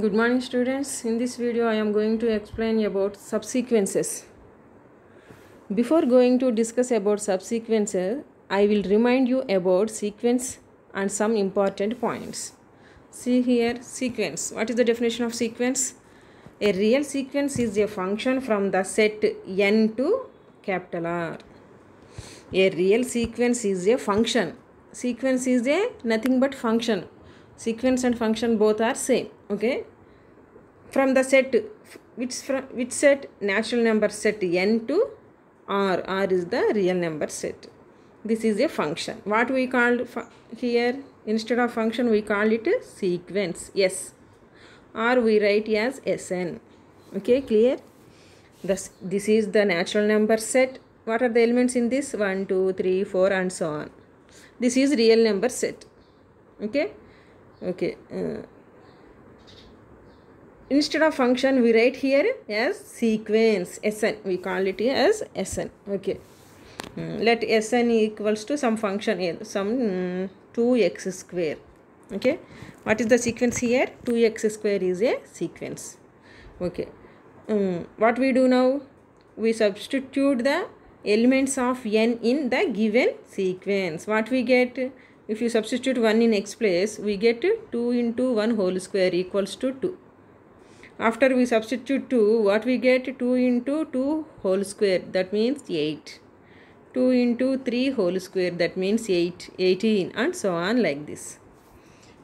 Good morning students. In this video I am going to explain about subsequences. Before going to discuss about subsequences, I will remind you about sequence and some important points. See here, sequence. What is the definition of sequence? A real sequence is a function from the set n to capital R. A real sequence is a function. Sequence is a nothing but function. Sequence and function both are same. Okay. From the set, which set? Natural number set n to R. R is the real number set. This is a function. What we called here, instead of function we call it sequence. Yes. Or we write as Sn. Okay, clear? This is the natural number set. What are the elements in this? 1, 2, 3, 4 and so on. This is real number set. Okay. Okay. Instead of function we write here as sequence. Sn. We call it as Sn. Okay. Let Sn equals to some function, some 2x square. Okay. What is the sequence here? 2x square is a sequence. Okay. What we do now? We substitute the elements of n in the given sequence. What we get? If you substitute 1 in x place, we get 2 into 1 whole square equals to 2. After we substitute 2, what we get? 2 into 2 whole square, that means 8. 2 into 3 whole square, that means 8, 18 and so on like this.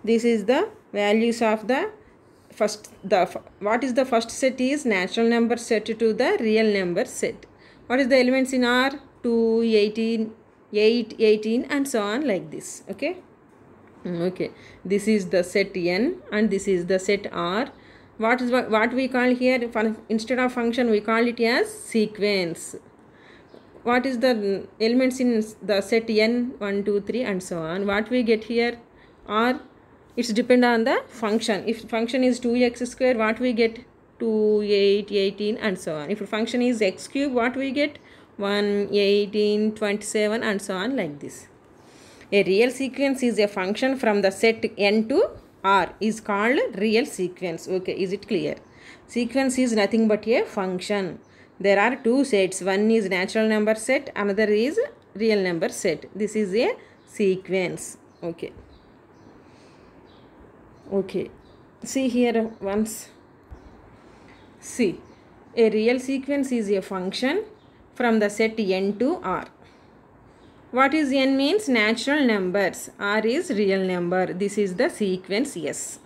This is the values of the first, what is the first set is natural number set to the real number set. What is the elements in R? 2, 18, 8, 18 and so on like this. Okay. Okay. This is the set n and this is the set R. What we call here, instead of function we call it as sequence. What is the elements in the set n? 1, 2, 3 and so on. What we get here? R. It's depend on the function. If function is 2x square, what we get? 2, 8, 18 and so on. If function is x cube, what we get? 1, 18, 27 and so on like this. A real sequence is a function from the set n to R is called real sequence. Okay, is it clear? Sequence is nothing but a function. There are two sets. One is natural number set, another is real number set. This is a sequence. Okay. Okay. See here once. See, a real sequence is a function from the set n to R. What is n means? Natural numbers. R is real number. This is the sequence S.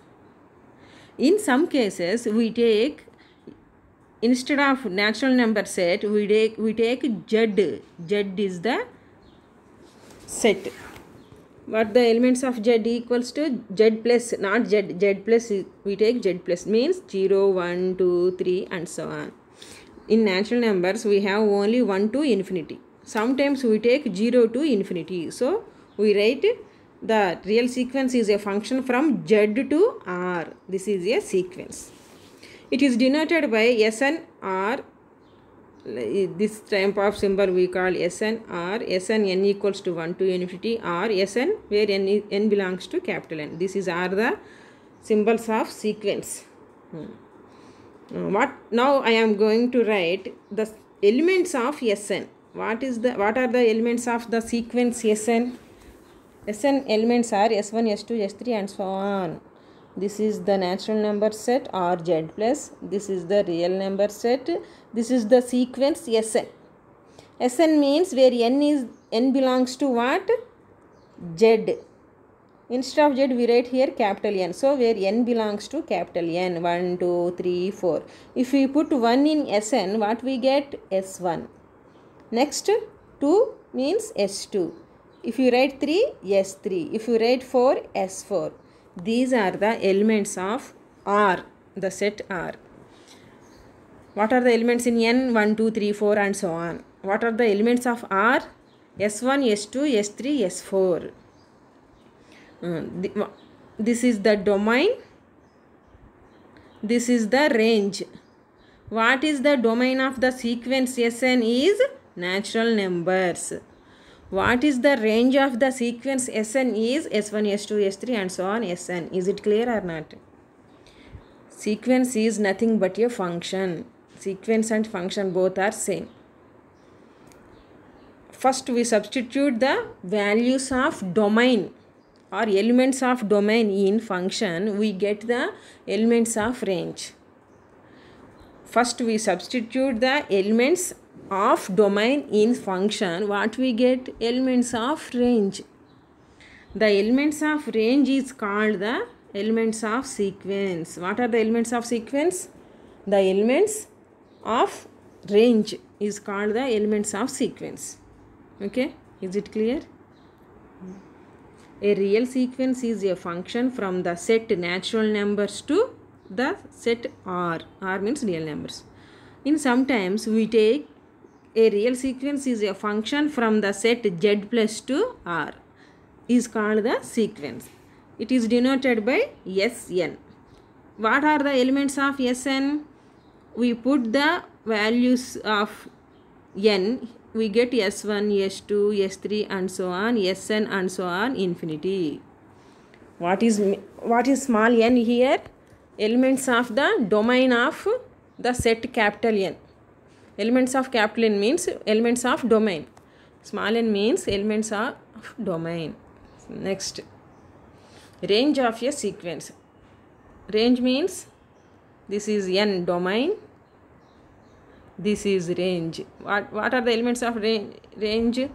In some cases, we take, instead of natural number set, we take Z. Z is the set. What the elements of Z equals to? Z plus, not Z. Z plus, we take Z plus means 0, 1, 2, 3 and so on. In natural numbers, we have only 1 to infinity. Sometimes we take 0 to infinity. So, we write the real sequence is a function from Z to R. This is a sequence. It is denoted by Sn R. This type of symbol we call Sn R. Sn n equals to 1 to infinity R. Sn where n belongs to capital N. This is are the symbols of sequence. What now I am going to write the elements of Sn. What are the elements of the sequence Sn? Sn elements are S1, S2, S3 and so on. This is the natural number set or Z plus. This is the real number set. This is the sequence Sn. Sn means where n belongs to what? Z. Instead of Z we write here capital N. So where n belongs to capital N. 1, 2, 3, 4. If we put 1 in Sn, what we get? S1. Next 2 means S2. If you write 3, S3. If you write 4, S4. These are the elements of R, the set R. What are the elements in N? 1, 2, 3, 4 and so on. What are the elements of R? S1, S2, S3, S4. This is the domain. This is the range. What is the domain of the sequence Sn is natural numbers. What is the range of the sequence Sn is S1, S2, S3 and so on Sn. Is it clear or not? Sequence is nothing but a function. Sequence and function both are same. First we substitute the values of domain or elements of domain in function, we get the elements of range. First we substitute the elements of domain in function, what we get? Elements of range. The elements of range is called the elements of sequence. What are the elements of sequence? The elements of range is called the elements of sequence. Okay, is it clear? A real sequence is a function from the set natural numbers to the set R. R means real numbers. In sometimes we take a real sequence is a function from the set Z plus to R is called the sequence. It is denoted by Sn. What are the elements of Sn? We put the values of n, we get S1, S2, S3 and so on, Sn and so on infinity. What is small n here? Elements of the domain of the set capital N. Elements of capital N means elements of domain. Small n means elements of domain. Next, range of a sequence. Range means this is n domain, this is range. What are the elements of range?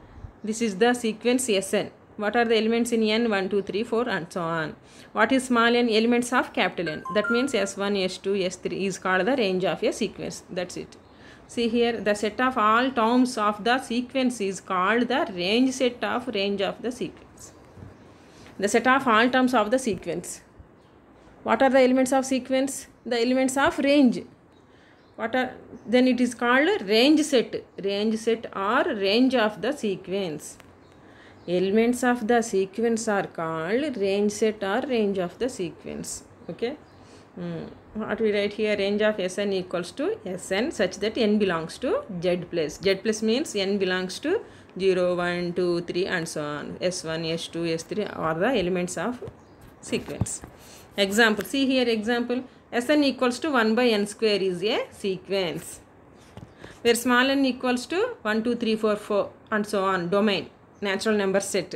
This is the sequence Sn. What are the elements in n? 1, 2, 3, 4 and so on. What is small n? Elements of capital N. That means S1, S2, S3 is called the range of a sequence. That's it. See here, the set of all terms of the sequence is called the range set of range of the sequence. The set of all terms of the sequence. What are the elements of sequence? The elements of range. Then it is called range set. Range set or range of the sequence. Elements of the sequence are called range set or range of the sequence. Okay. What we write here? Range of Sn equals to Sn such that n belongs to Z plus. Z plus means n belongs to 0, 1, 2, 3 and so on. S1, S2, S3 are the elements of sequence. Example. See here example. Sn equals to 1 by n square is a sequence. Where small n equals to 1, 2, 3, 4, 4 and so on. Domain. Natural number set.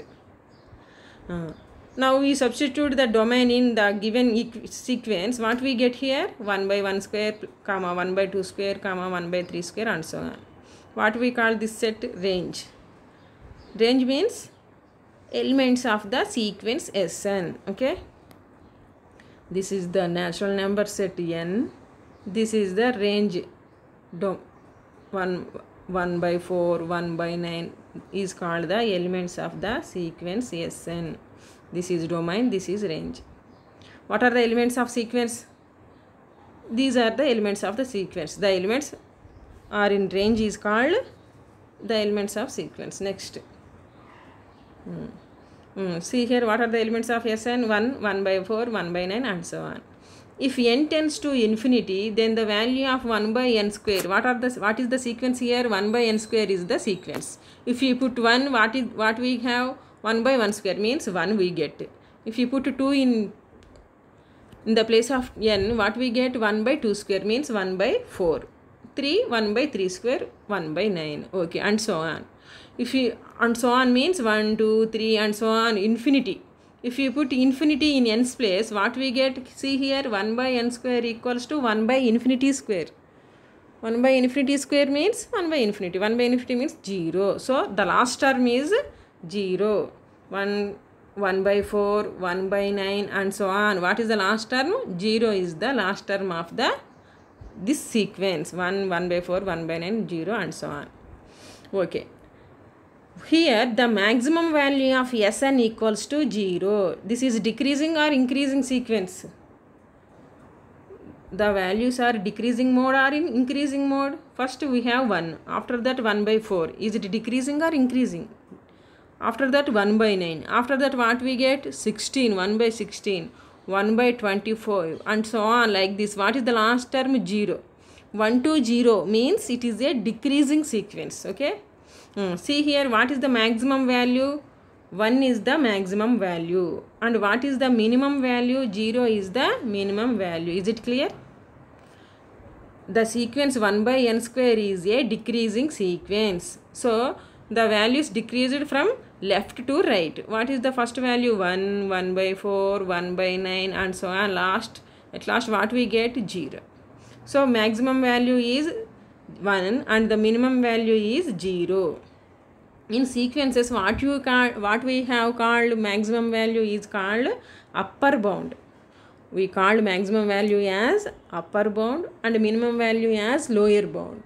Now we substitute the domain in the given sequence. What we get here? 1 by 1 square, comma 1 by 2 square, comma 1 by 3 square and so on. What we call this set? Range. Range means elements of the sequence Sn. Okay. This is the natural number set n. This is the range. 1 by 4, 1 by 9 is called the elements of the sequence Sn. This is domain, this is range. What are the elements of sequence? These are the elements of the sequence. The elements are in range is called the elements of sequence. Next. See here, what are the elements of Sn? 1, 1 by 4, 1 by 9 and so on. If n tends to infinity, then the value of 1 by n square. What is the sequence here? 1 by n square is the sequence. If you put 1, what we have? 1 by 1 square means 1 we get. If you put 2 in the place of n, what we get? 1 by 2 square means 1 by 4. 3, 1 by 3 square, 1 by 9. Okay, and so on. And so on means 1, 2, 3 and so on, infinity. If you put infinity in n's place, what we get? See here, 1 by n square equals to 1 by infinity square. 1 by infinity square means 1 by infinity. 1 by infinity means 0. So, the last term is 0. 1 by 4, 1 by 9 and so on. What is the last term? 0 is the last term of this sequence. 1 by 4, 1 by 9, 0 and so on. Okay. Here the maximum value of Sn equals to 0. This is decreasing or increasing sequence. The values are decreasing mode or in increasing mode. First we have 1. After that 1 by 4. Is it decreasing or increasing? After that 1 by 9. After that what we get? 16. 1 by 16. 1 by 24 and so on like this. What is the last term? 0. 1 to 0 means it is a decreasing sequence. Okay. See here, what is the maximum value? 1 is the maximum value. And what is the minimum value? 0 is the minimum value. Is it clear? The sequence 1 by n square is a decreasing sequence. So the value is decreased from left to right. What is the first value? 1, 1 by 4, 1 by 9 and so on. At last what we get? 0. So maximum value is 1 and the minimum value is 0. In sequences, what we have called maximum value is called upper bound. We called maximum value as upper bound and minimum value as lower bound.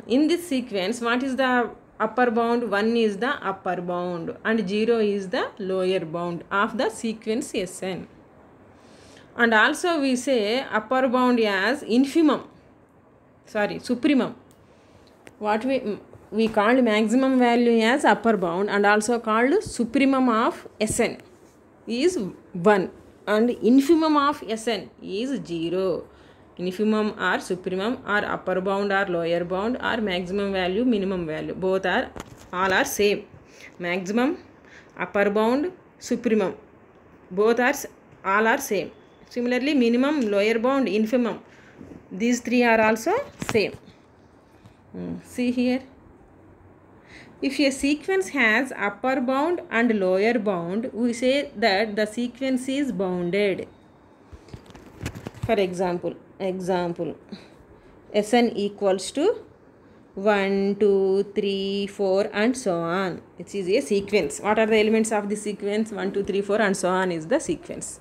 In this sequence, what is the upper bound? 1 is the upper bound and 0 is the lower bound of the sequence Sn. And also we say upper bound as supremum. What we called maximum value as upper bound and also called supremum of Sn is 1 and infimum of Sn is 0. Infimum or supremum or upper bound or lower bound or maximum value, minimum value, all are same. Maximum, upper bound, supremum, all are same. Similarly, minimum, lower bound, infimum, these three are also same. See here. If a sequence has upper bound and lower bound, we say that the sequence is bounded. For example, Sn equals to 1, 2, 3, 4 and so on. It is a sequence. What are the elements of the sequence? 1, 2, 3, 4 and so on is the sequence.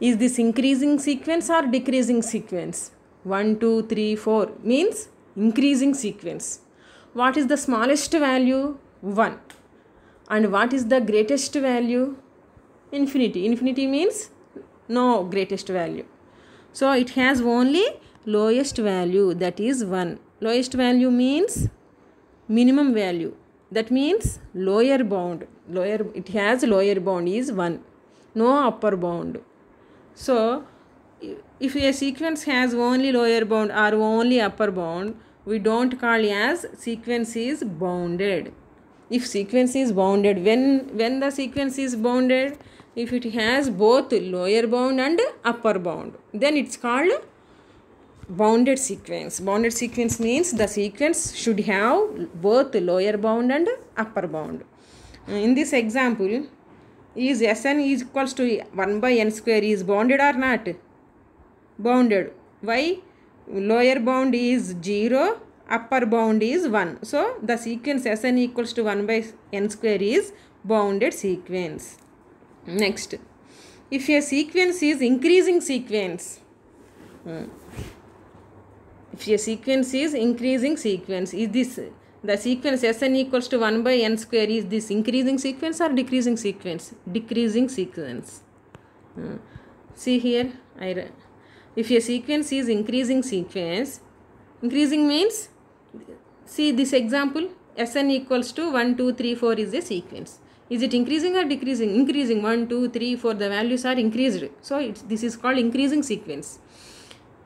Is this increasing sequence or decreasing sequence? 1, 2, 3, 4 means increasing sequence. What is the smallest value? 1. And what is the greatest value? Infinity. Infinity means no greatest value. So it has only lowest value, that is 1. Lowest value means minimum value. That means lower bound. It has lower bound is 1. No upper bound. So if a sequence has only lower bound or only upper bound, we don't call as sequence is bounded. If sequence is bounded, when the sequence is bounded, if it has both lower bound and upper bound, then it's called bounded sequence. Bounded sequence means the sequence should have both lower bound and upper bound. In this example, is Sn is equals to 1 by n square is bounded or not? Bounded. Why? Lower bound is 0, upper bound is 1. So the sequence Sn equals to 1 by n square is bounded sequence. Next, if a sequence is increasing sequence, if a sequence is increasing sequence, is this the sequence Sn equals to 1 by n square, is this increasing sequence or decreasing sequence? Decreasing sequence. See here, if a sequence is increasing sequence, increasing means, see this example, Sn equals to 1, 2, 3, 4 is a sequence. Is it increasing or decreasing? Increasing. 1, 2, 3, 4, the values are increased. So this is called increasing sequence.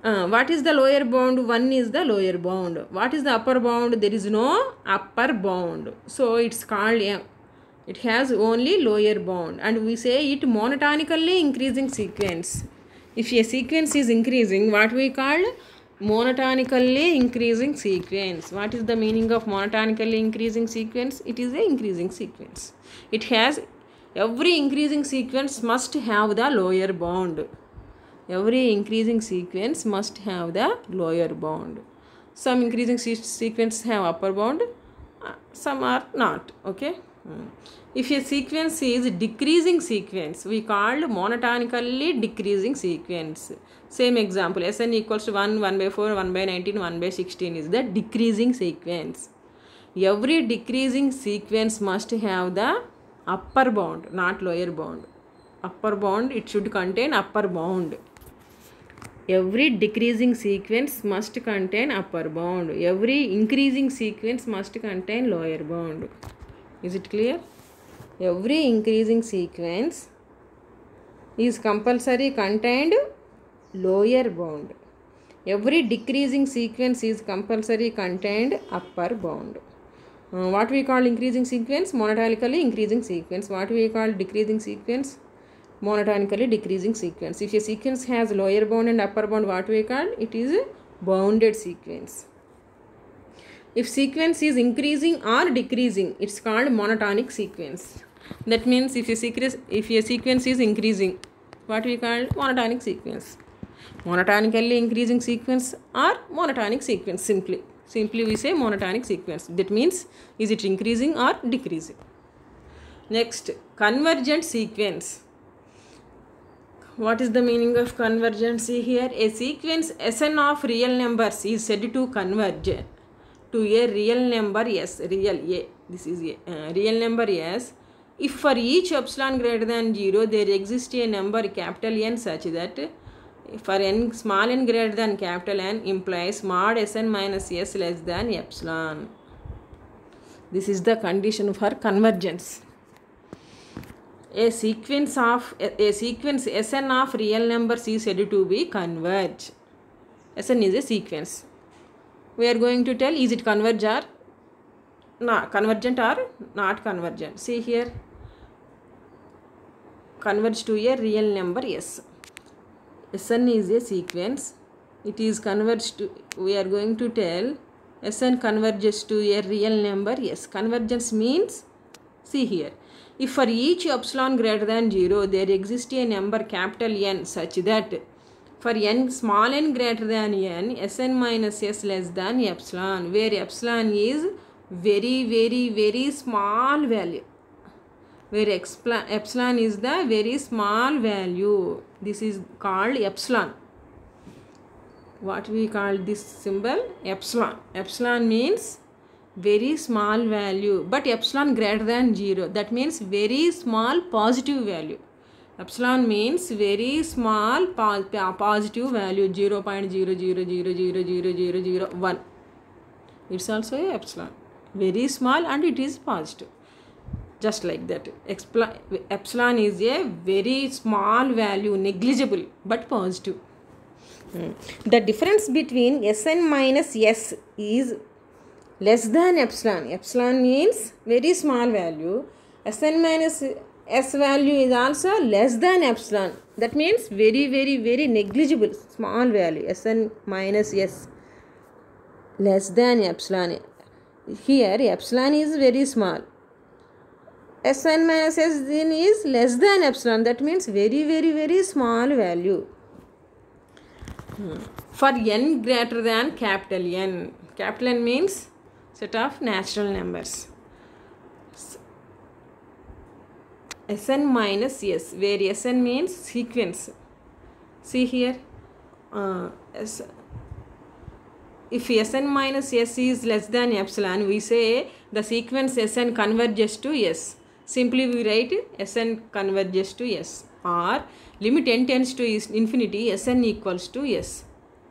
What is the lower bound? 1 is the lower bound. What is the upper bound? There is no upper bound. So it's called, it has only lower bound. And we say it monotonically increasing sequence. If a sequence is increasing, what we call monotonically increasing sequence. What is the meaning of monotonically increasing sequence? It is a increasing sequence. It has, every increasing sequence must have the lower bound. Every increasing sequence must have the lower bound. Some increasing sequences have upper bound, some are not. Okay. If a sequence is decreasing sequence, we called monotonically decreasing sequence. Same example, Sn equals to 1, 1 by 4, 1 by 19, 1 by 16 is the decreasing sequence. Every decreasing sequence must have the upper bound, not lower bound. Upper bound, it should contain upper bound. Every decreasing sequence must contain upper bound. Every increasing sequence must contain lower bound. Is it clear? Every increasing sequence is compulsory contained lower bound. Every decreasing sequence is compulsory contained upper bound. What we call increasing sequence? Monotonically increasing sequence. What we call decreasing sequence? Monotonically decreasing sequence. If a sequence has lower bound and upper bound, what we call? It is a bounded sequence. If sequence is increasing or decreasing, it's called monotonic sequence. That means if a sequence is increasing, what we call? Monotonic sequence. Monotonically increasing sequence or monotonic sequence. Simply we say monotonic sequence. That means is it increasing or decreasing? Next, convergent sequence. What is the meaning of convergence? See here, a sequence Sn of real numbers is said to converge to a real number S, real A. This is a real number S. If for each epsilon greater than 0, there exists a number capital N such that for n small n greater than capital N implies mod Sn minus S less than epsilon. This is the condition for convergence. A sequence Sn of real numbers is said to be converge. Sn is a sequence. We are going to tell is it converge or not, convergent or not convergent. See here, converge to a real number S. Sn is a sequence. It is converged to, we are going to tell Sn converges to a real number S. Convergence means, see here, if for each epsilon greater than 0, there exists a number capital N such that for n small n greater than n, Sn minus S less than epsilon, where epsilon is very small value. Where epsilon is the very small value. This is called epsilon. What we call this symbol? Epsilon. Epsilon means very small value, but epsilon greater than 0. That means very small positive value. Epsilon means very small positive value, 0.00000001. It's also a epsilon. Very small and it is positive. Just like that. Epsilon is a very small value, negligible but positive. The difference between Sn minus S is less than epsilon. Epsilon means very small value. Sn minus S value is also less than epsilon. That means very negligible, small value. Sn minus S less than epsilon. Here epsilon is very small. Sn minus S then is less than epsilon. That means very small value. For n greater than capital N. Capital N means set of natural numbers. Sn minus S, where Sn means sequence. See here, if Sn minus S is less than epsilon, we say the sequence Sn converges to S. Simply we write Sn converges to S, or limit n tends to infinity, Sn equals to S.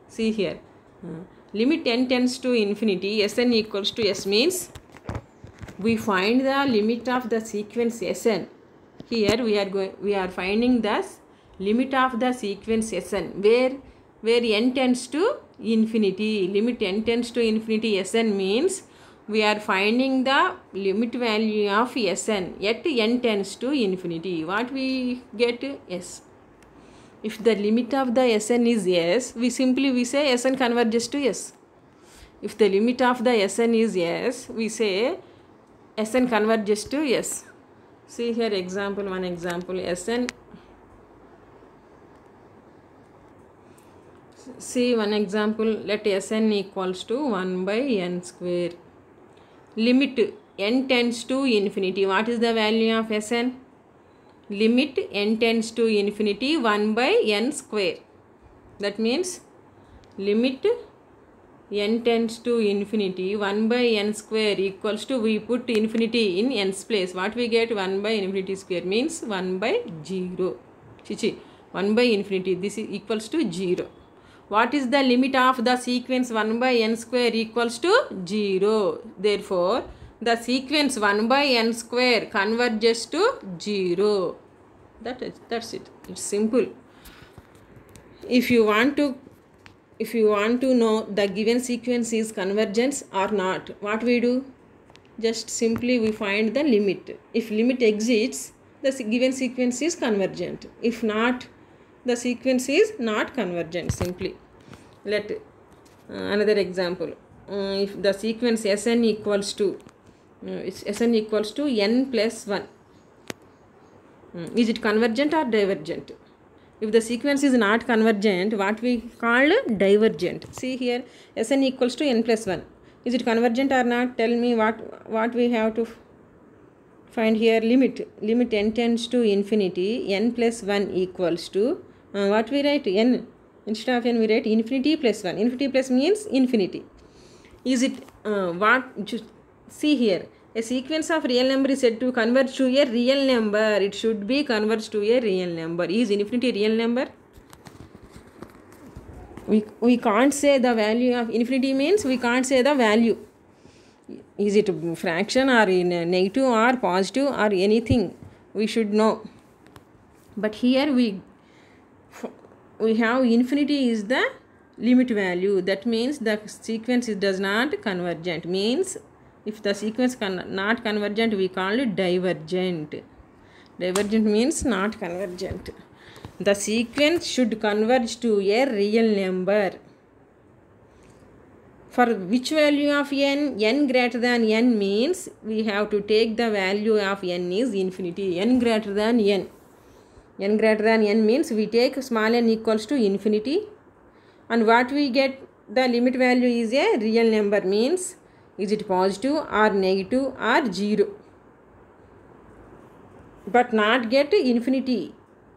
See here, limit n tends to infinity, Sn equals to S means we find the limit of the sequence Sn. Here we are finding the limit of the sequence Sn, where n tends to infinity. Limit n tends to infinity Sn means we are finding the limit value of Sn at n tends to infinity. What we get? S. If the limit of the Sn is S, we say Sn converges to S. If the limit of the Sn is S, we say Sn converges to S. See here one example Sn. See one example, let Sn equals to 1 by n square. Limit n tends to infinity. What is the value of Sn? Limit n tends to infinity 1 by n square. That means limit n tends to infinity 1 by n square equals to, we put infinity in n's place. What we get? 1 by infinity square means 1 by 0. 1 by infinity, this is equals to 0. What is the limit of the sequence 1 by n square equals to 0? Therefore, the sequence 1 by n square converges to 0. That's it. It's simple. If you want to know the given sequence is convergence or not, what we do? just simply we find the limit. If limit exists, the given sequence is convergent. If not, the sequence is not convergent. Simply let another example. If the sequence Sn equals to Sn equals to n plus 1, is it convergent or divergent? If the sequence is not convergent, what we call divergent. See here, Sn equals to n plus 1. Is it convergent or not? Tell me what we have to find here. Limit n tends to infinity, n plus 1 equals to, what we write? N. Instead of n we write infinity plus 1. Infinity plus means infinity. Is it, see here, a sequence of real number is said to converge to a real number. It should be converged to a real number. Is infinity a real number? We can't say the value of infinity, means we can't say the value. Is it a fraction or in negative or positive or anything? We should know. But here we have infinity is the limit value. That means the sequence does not convergent. Means if the sequence not convergent, we call it divergent. Divergent means not convergent. The sequence should converge to a real number. For which value of n greater than n means we have to take the value of n is infinity. N greater than n. N greater than n means we take small n equals to infinity. And what we get, the limit value is a real number, means is it positive or negative or 0. But not get infinity.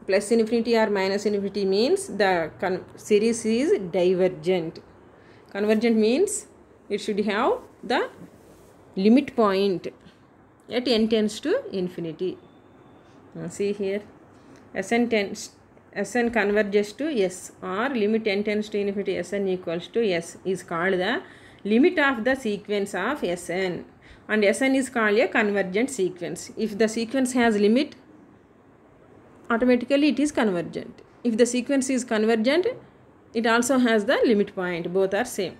Plus infinity or minus infinity means the series is divergent. Convergent means it should have the limit point at n tends to infinity. See here, Sn converges to S, or limit n tends to infinity Sn equals to S is called the limit of the sequence of Sn, and Sn is called a convergent sequence. If the sequence has limit, automatically it is convergent. If the sequence is convergent, it also has the limit point. Both are same.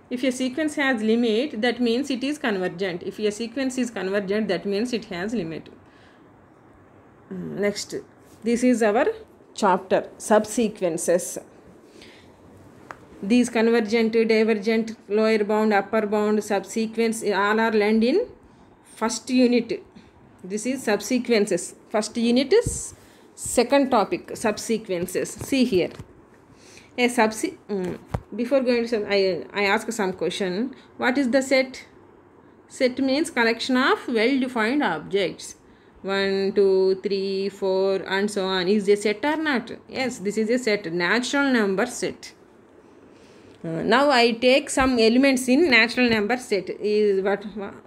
If a sequence has limit, that means it is convergent. If a sequence is convergent, that means it has limit. Next, this is our chapter, subsequences. These convergent, divergent, lower bound, upper bound, subsequence, all are learned in first unit. This is subsequences. First unit is second topic, subsequences. See here. A before going to I ask some question. What is the set? Set means collection of well-defined objects. 1, 2, 3, 4 and so on. Is a set or not? Yes, this is a set. Natural number set. Now I take some elements in natural number set. Is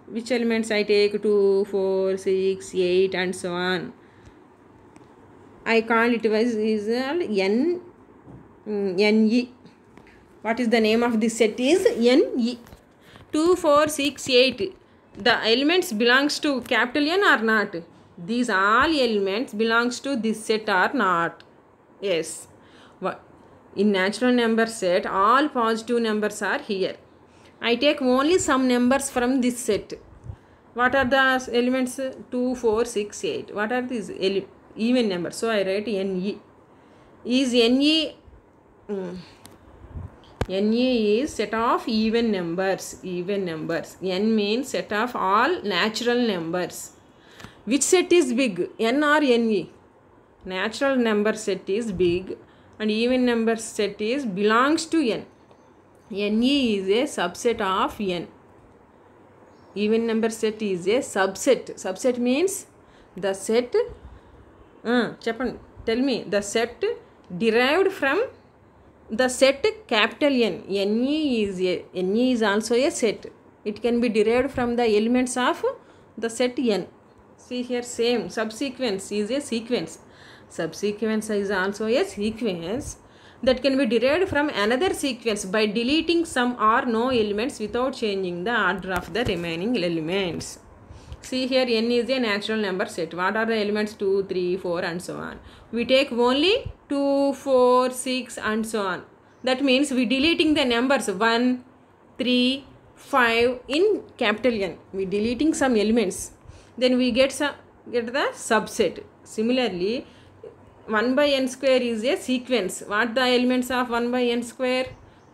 which elements I take? 2, 4, 6, 8 and so on. I call it is NE. What is the name of this set? Is NE. 2, 4, 6, 8. The elements belongs to capital N or not? These all elements belongs to this set or not? Yes. In natural number set, all positive numbers are here. I take only some numbers from this set. What are the elements? 2, 4, 6, 8. What are these even numbers? So I write NE. Is NE? NE is set of even numbers. Even numbers. N means set of all natural numbers. Which set is big? N or NE? Natural number set is big, and even number set is belongs to N. NE is a subset of N. Even number set is a subset. Subset means the set. Tell me, the set derived from the set capital N. NE is also a set. It can be derived from the elements of the set N. See here, same. Subsequence is a sequence. Subsequence is also a sequence that can be derived from another sequence by deleting some or no elements without changing the order of the remaining elements. See here, N is a natural number set. What are the elements? 2, 3, 4 and so on. We take only 2, 4, 6 and so on. That means we deleting the numbers 1, 3, 5 in capital N. We deleting some elements. Then we get the subset. Similarly, 1 by n square is a sequence. What the elements of 1 by n square?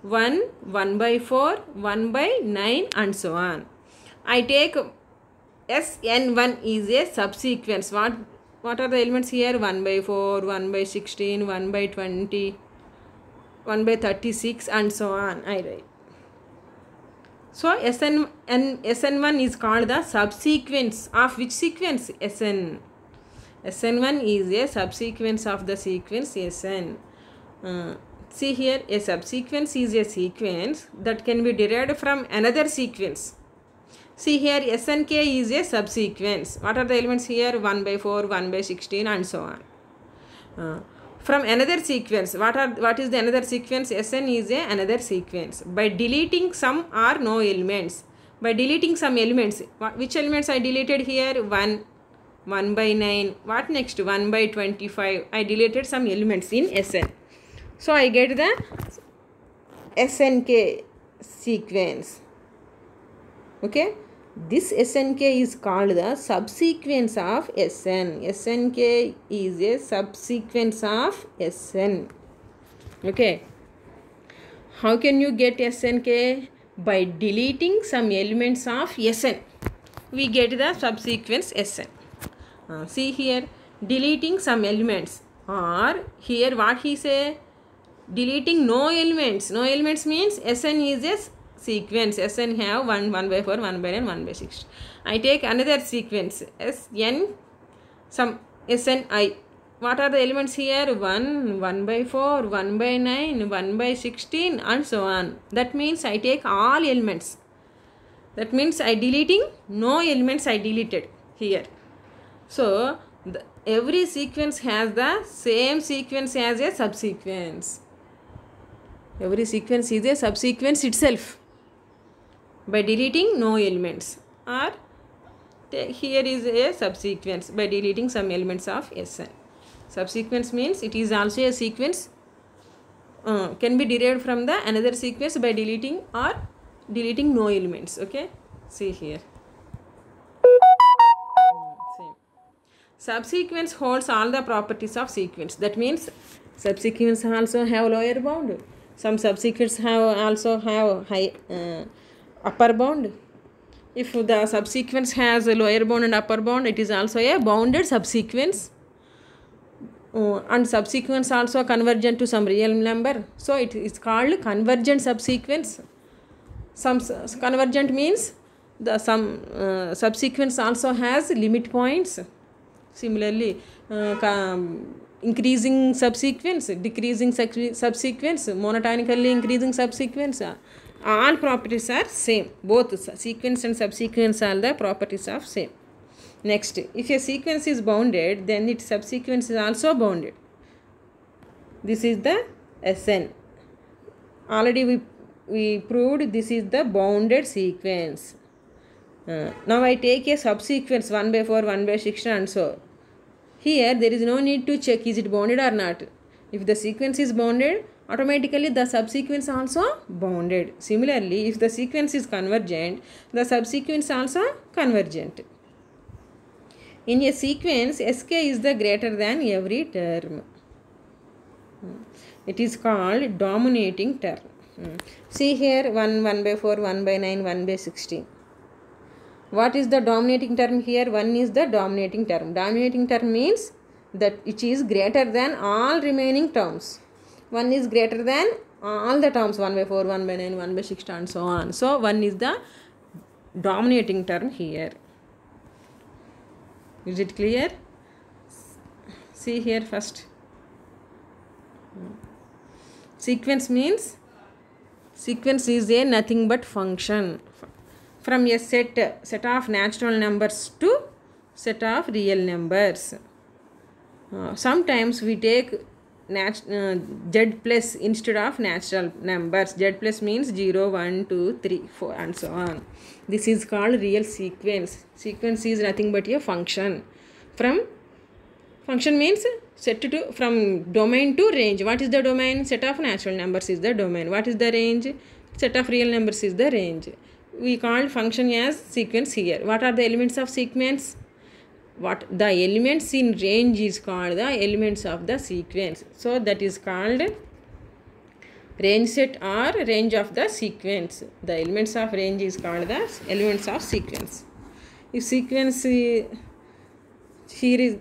1, 1 by 4, 1 by 9 and so on. I take Sn1 is a subsequence. What are the elements here? 1 by 4, 1 by 16, 1 by 20, 1 by 36 and so on. I write. So Sn1 is called the subsequence of which sequence? Sn. Sn1 is a subsequence of the sequence Sn. See here, a subsequence is a sequence that can be derived from another sequence. See here, Snk is a subsequence. What are the elements here? 1 by 4, 1 by 16 and so on. From another sequence, what is the another sequence? Sn is another sequence. By deleting some or no elements. By deleting some elements, which elements I deleted here? 1, 1 by 9. What next? 1 by 25. I deleted some elements in Sn. So I get the Snk sequence. Okay. This Snk is called the subsequence of Sn. Snk is a subsequence of Sn. Okay. How can you get Snk? By deleting some elements of Sn. We get the subsequence Sn. See here, deleting some elements, or here what he say? Deleting no elements. No elements means Sn is a sequence. Sn have 1 by 4, 1 by 9, 1 by 6. I take another sequence Sn, some Sni. What are the elements here? 1, 1 by 4, 1 by 9, 1 by 16 and so on. That means I take all elements. That means I deleting no elements I deleted here. So every sequence has the same sequence as a subsequence. Every sequence is a subsequence itself. By deleting no elements, or here is a subsequence by deleting some elements of Sn. Subsequence means it is also a sequence, can be derived from the another sequence by deleting or deleting no elements. Okay, see here. Same. Subsequence holds all the properties of sequence. That means subsequence also have lower bound. Some subsequences also have high upper bound. If the subsequence has a lower bound and upper bound, it is also a bounded subsequence. And subsequence also convergent to some real number. So it is called convergent subsequence. Some convergent means the some subsequence also has limit points. Similarly, increasing subsequence, decreasing subsequence, monotonically increasing subsequence, all properties are same. Both sequence and subsequence are the properties of same. Next, if a sequence is bounded, then its subsequence is also bounded. This is the Sn. Already we proved this is the bounded sequence. Now I take a subsequence 1 by 4, 1 by 16 and so. Here there is no need to check is it bounded or not. If the sequence is bounded, automatically the subsequence also bounded. Similarly, if the sequence is convergent, the subsequence also convergent. In a sequence, Sk is the greater than every term. It is called dominating term. See here 1 by 4, 1 by 9, 1 by 16. What is the dominating term here? 1 is the dominating term. Dominating term means that it is greater than all remaining terms. 1 is greater than all the terms, 1 by 4, 1 by 9, 1 by 16 and so on. So 1 is the dominating term here. Is it clear? See here first. Sequence means sequence is a nothing but function from a set of natural numbers to set of real numbers. Sometimes we take z plus instead of natural numbers. Z plus means 0, 1, 2, 3, 4 and so on. This is called real sequence. Sequence is nothing but a function. Function means set to from domain to range. What is the domain? Set of natural numbers is the domain. What is the range? Set of real numbers is the range. we called function as sequence here. What are the elements of sequence? What the elements in range is called the elements of the sequence. So that is called range set or range of the sequence. The elements of range is called the elements of sequence. If sequence here is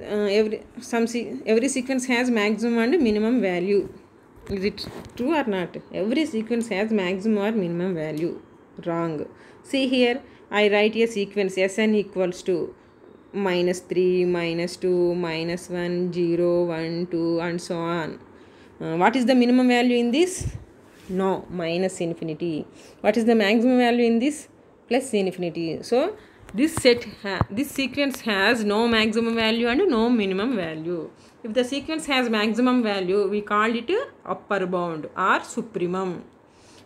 every sequence has maximum and minimum value. Is it true or not? Every sequence has maximum or minimum value. Wrong. See here, I write a sequence Sn equals to -3, -2, -1, 0, 1, 2 and so on. What is the minimum value in this? No, minus infinity. What is the maximum value in this? Plus infinity. So this sequence has no maximum value and no minimum value. If the sequence has maximum value, we call it upper bound or supremum.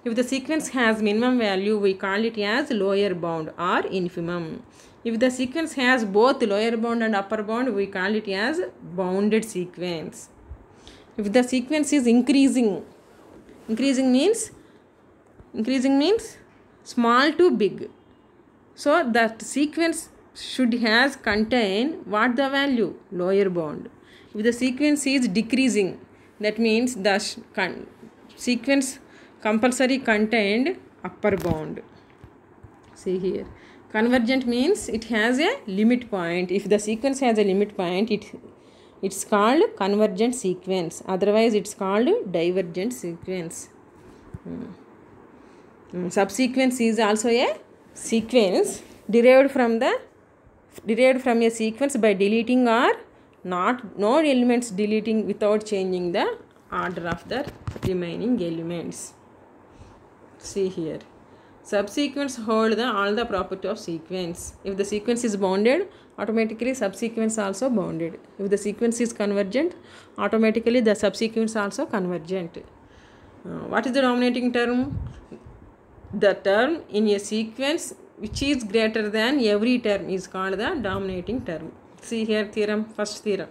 If the sequence has minimum value, we call it as lower bound or infimum. If the sequence has both lower bound and upper bound, we call it as bounded sequence. If the sequence is increasing means small to big. So that sequence should has contain what the value? Lower bound. If the sequence is decreasing, that means the sequence compulsory contained upper bound. See here. Convergent means it has a limit point. If the sequence has a limit point, it's called convergent sequence. Otherwise, it's called divergent sequence. Subsequence is also a sequence derived from a sequence by deleting or no elements deleting without changing the order of the remaining elements. See here. Subsequence hold all the property of sequence. If the sequence is bounded, automatically subsequence also bounded. If the sequence is convergent, automatically the subsequence also convergent. What is the dominating term? The term in a sequence which is greater than every term is called the dominating term. See here theorem, first theorem.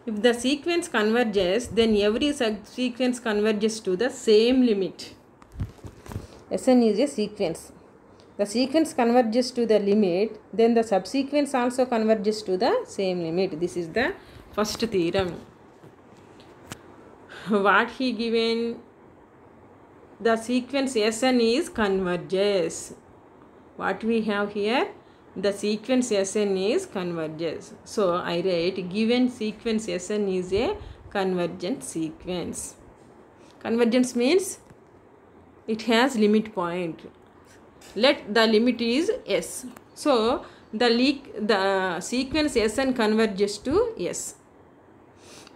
If the sequence converges, then every subsequence converges to the same limit. Sn is a sequence. The sequence converges to the limit, then the subsequence also converges to the same limit. This is the first theorem. What he given? The sequence Sn is converges. What we have here? The sequence Sn is converges. So I write given sequence Sn is a convergent sequence. Convergence means it has limit point. Let the limit is S. So the sequence Sn converges to S.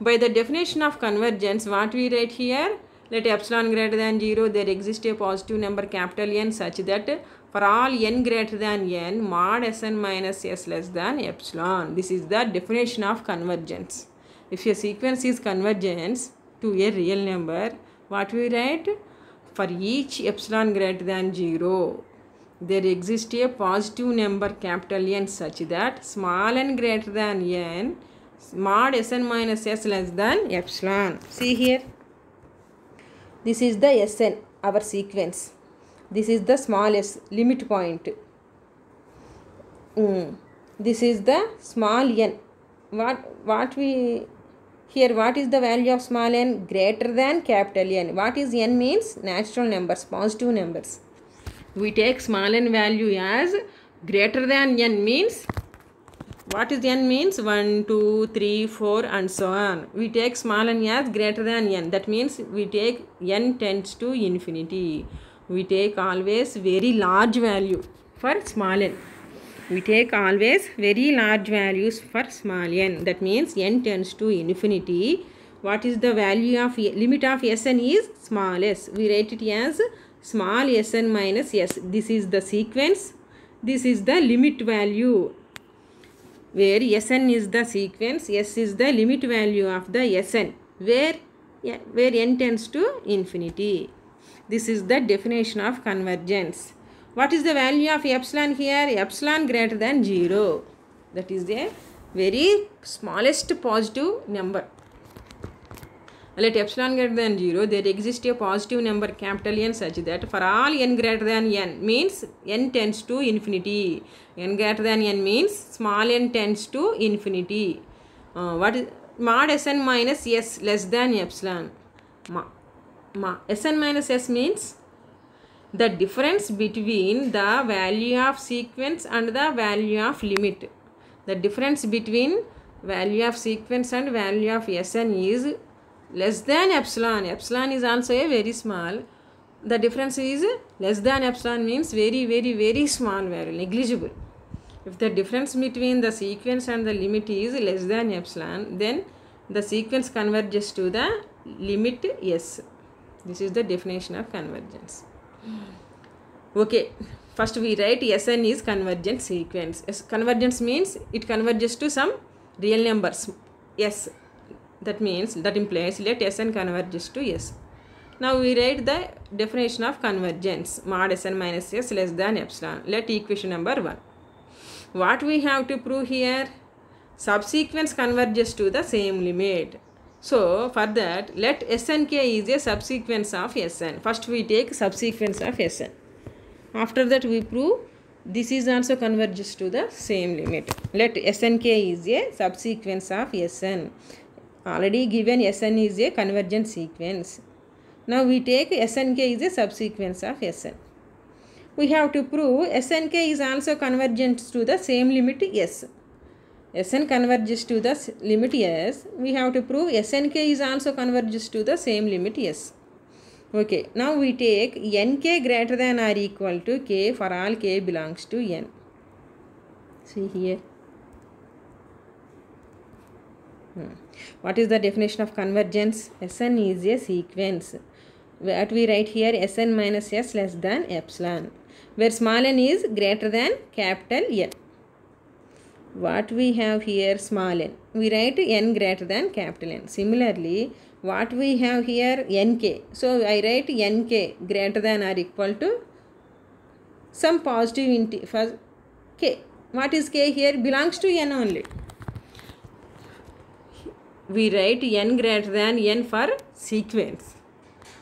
By the definition of convergence, what we write here? Let epsilon greater than 0, there exists a positive number capital N such that for all n greater than n, mod Sn minus S less than epsilon. This is the definition of convergence. If a sequence is convergence to a real number, what we write? For each epsilon greater than 0, there exists a positive number capital N such that small n greater than n, mod Sn minus S less than epsilon. See here. This is the Sn, our sequence. This is the small s, limit point. This is the small n. What is the value of small n? Greater than capital N. What is n means? Natural numbers, positive numbers. We take small n value as greater than n means, what is n means? 1, 2, 3, 4 and so on. We take small n as greater than n. That means we take n tends to infinity. We take always very large value for small n. We take always very large values for small n. That means n tends to infinity. What is the value of limit of Sn is small s. We write it as small Sn minus S. This is the sequence. This is the limit value. Where Sn is the sequence, S is the limit value of the Sn. Where n tends to infinity. This is the definition of convergence. What is the value of epsilon here? Epsilon greater than 0. That is a very smallest positive number. Let epsilon greater than 0, there exists a positive number capital N such that for all n greater than n means n tends to infinity. N greater than n means small n tends to infinity. What is mod Sn minus S less than epsilon? Sn minus S means the difference between the value of sequence and the value of limit. The difference between value of sequence and value of Sn is less than epsilon. Epsilon is also a very small. The difference is less than epsilon means very small value, negligible. If the difference between the sequence and the limit is less than epsilon, then the sequence converges to the limit S. This is the definition of convergence. Okay, first we write Sn is convergent sequence. Convergence means it converges to some real numbers S. That implies let Sn converges to S. Now we write the definition of convergence. Mod Sn minus S less than epsilon. Let equation number 1. What we have to prove here? Subsequence converges to the same limit. So for that, let Snk is a subsequence of Sn. First we take subsequence of Sn. After that we prove this is also converges to the same limit. Let Snk is a subsequence of Sn. Already given Sn is a convergent sequence. Now we take Snk is a subsequence of Sn. We have to prove Snk is also convergent to the same limit S. Sn converges to the limit S. We have to prove Snk is also converges to the same limit S. Okay, now we take Nk greater than or equal to K for all K belongs to N. See here. What is the definition of convergence? Sn is a sequence. What we write here, Sn minus S less than epsilon, where small n is greater than capital N. What we have here, small n. We write n greater than capital N. Similarly, what we have here, Nk. So I write Nk greater than or equal to some positive for K. What is K here? Belongs to N only. We write n greater than n for sequence,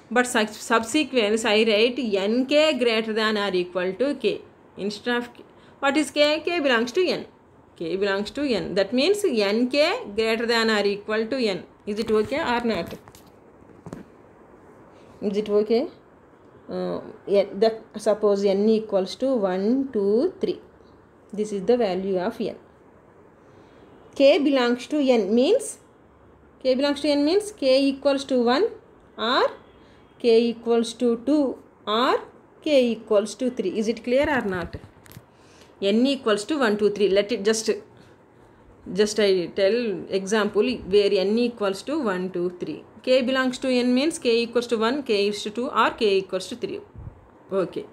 but subsequence I write nk greater than or equal to k. Instead of k, what is k? K belongs to n. K belongs to n. That means nk greater than or equal to n. Is it okay or not? Is it okay? Suppose n equals to 1, 2, 3. This is the value of n. K belongs to n means K belongs to n means K equals to 1 or K equals to 2 or K equals to 3. Is it clear or not? N equals to 1, 2, 3. Let it just I tell example where n equals to 1, 2, 3. K belongs to n means K equals to 1, K equals to 2 or K equals to 3. Okay.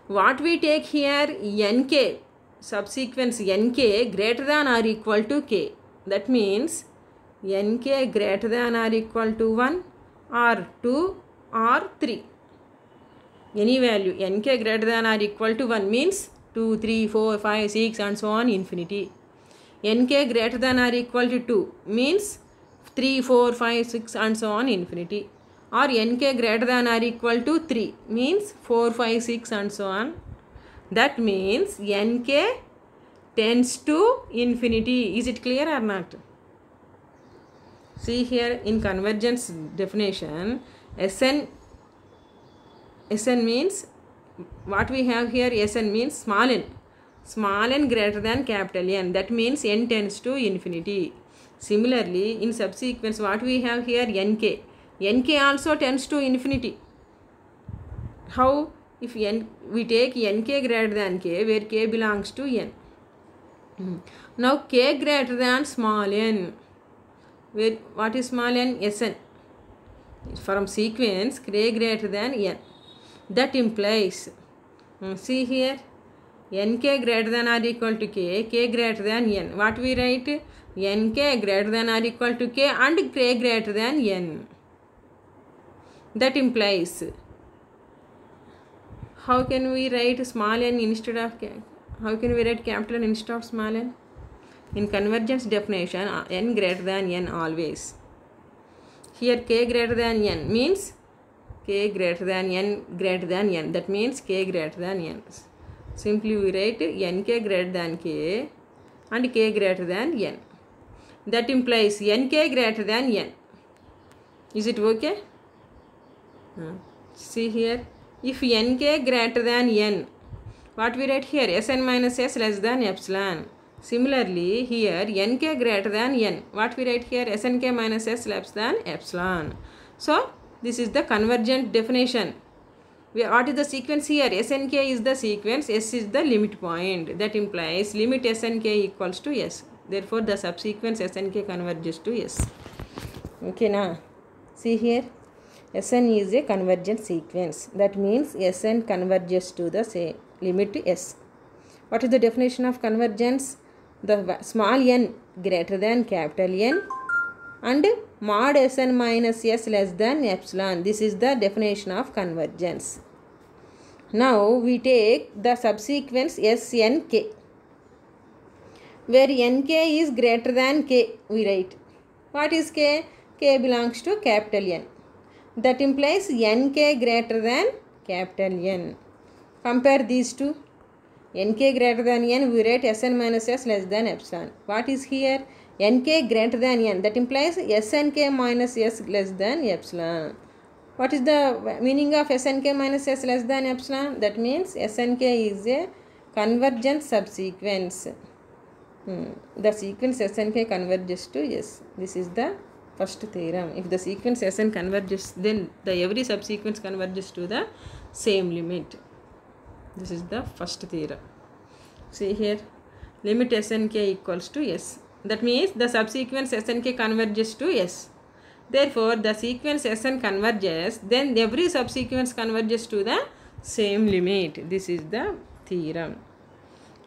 What we take here, nk, subsequence nk greater than or equal to k. That means nk greater than or equal to 1 or 2 or 3. Any value nk greater than or equal to 1 means 2, 3, 4, 5, 6 and so on infinity. Nk greater than or equal to 2 means 3, 4, 5, 6 and so on infinity. Or nk greater than or equal to 3 means 4, 5, 6 and so on. That means nk tends to infinity. Is it clear or not? See here in convergence definition, Sn means what we have here, Sn means small n greater than capital N. That means n tends to infinity. Similarly, in subsequence what we have here, nk also tends to infinity. How? If we take nk greater than k, where k belongs to n. Now k greater than small n. Where what is small n? Sn. From sequence k greater than n. That implies, see here, nk greater than or equal to k, k greater than n. What we write? Nk greater than or equal to k and k greater than n. That implies, how can we write small n instead of k? How can we write capital N instead of small n? In convergence definition, n greater than n always. Here k greater than n means k greater than n greater than n. That means k greater than n. Simply we write nk greater than k and k greater than n. That implies nk greater than n. Is it okay? See here, if nk greater than n, what we write here? Sn minus s less than epsilon. Similarly, here nk greater than n, what we write here? Snk minus s less than epsilon. So this is the convergent definition. What is the sequence here? Snk is the sequence, s is the limit point. That implies limit Snk equals to s. Therefore, the subsequence Snk converges to s. Okay, now see here, Sn is a convergent sequence. That means Sn converges to the same limit s. What is the definition of convergence? The small n greater than capital N and mod Sn minus s less than epsilon. This is the definition of convergence. Now we take the subsequence Snk, where nk is greater than k, we write. What is k? K belongs to capital N. That implies nk greater than capital N. Compare these two. Nk greater than n, we write Sn minus s less than epsilon. What is here? Nk greater than n. That implies Snk minus s less than epsilon. What is the meaning of Snk minus s less than epsilon? That means Snk is a convergent subsequence. The sequence Snk converges to s. This is the first theorem. If the sequence Sn converges, then the every subsequence converges to the same limit. This is the first theorem. See here, limit Snk equals to s. That means the subsequence Snk converges to s. Therefore, the sequence Sn converges, then every subsequence converges to the same limit. This is the theorem.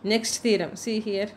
Next theorem, see here.